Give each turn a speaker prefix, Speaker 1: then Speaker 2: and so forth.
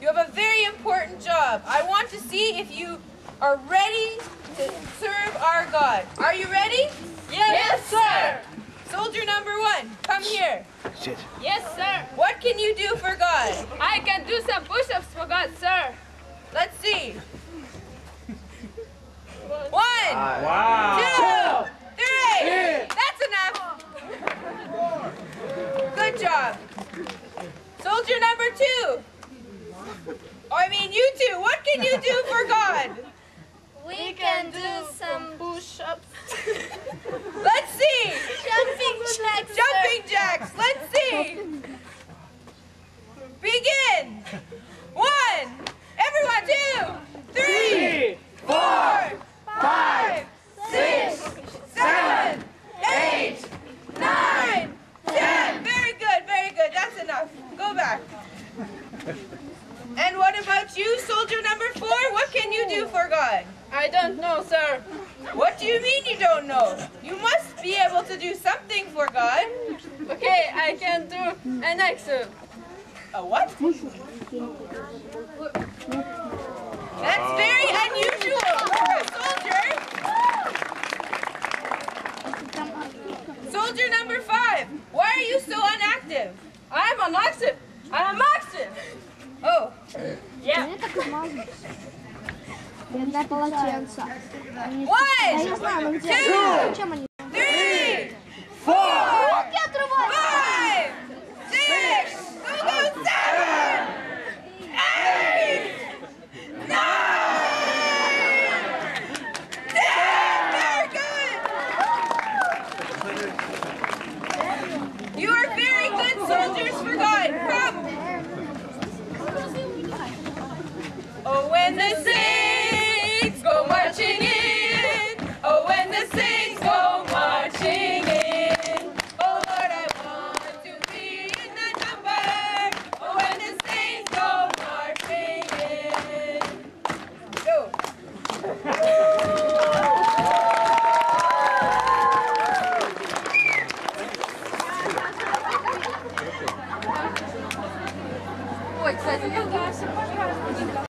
Speaker 1: You have a very important job. I want to see if you are ready to serve our God. Are you ready?
Speaker 2: Yes, sir.
Speaker 1: Soldier number 1, come here.
Speaker 3: Sit.
Speaker 2: Yes, sir.
Speaker 1: What can you do for God?
Speaker 2: I can do some push-ups for God, sir.
Speaker 1: Let's see. 1,
Speaker 3: Wow.
Speaker 1: 2, 3. That's enough. Good job. Soldier number 2. I mean, you two. What can you do for God?
Speaker 2: We can do some push-ups.
Speaker 1: Let's see.
Speaker 2: Jumping jacks.
Speaker 1: Jumping jacks. Let's see. Begin. 1. Everyone, 2, 3, 4, 5, 6, 7, 8, 9, 10. Very good, very good. That's enough. Go back. And what about you, soldier number 4? What can you do for God?
Speaker 2: I don't know, sir.
Speaker 1: What do you mean you don't know? You must be able to do something for God.
Speaker 2: Okay, I can do an axle.
Speaker 1: A what? That's very unusual for a soldier. Soldier number 5, why are you so inactive?
Speaker 2: I'm an active. I'm active.
Speaker 1: Oh,
Speaker 2: Yeah.
Speaker 4: Бедная полотенце.
Speaker 1: 1,
Speaker 4: Я знаю, но где?
Speaker 1: 2,
Speaker 4: Чем они?
Speaker 1: 3, 4, 5, 6, go, 7, 8, 9, 10. Very good. You are very good soldiers for God. Come. Oh, when the saints go marching in. Oh, when the saints go marching in. Oh, Lord, I want to be in that number. Oh, when the saints go marching in. Go.
Speaker 2: Ой, кстати,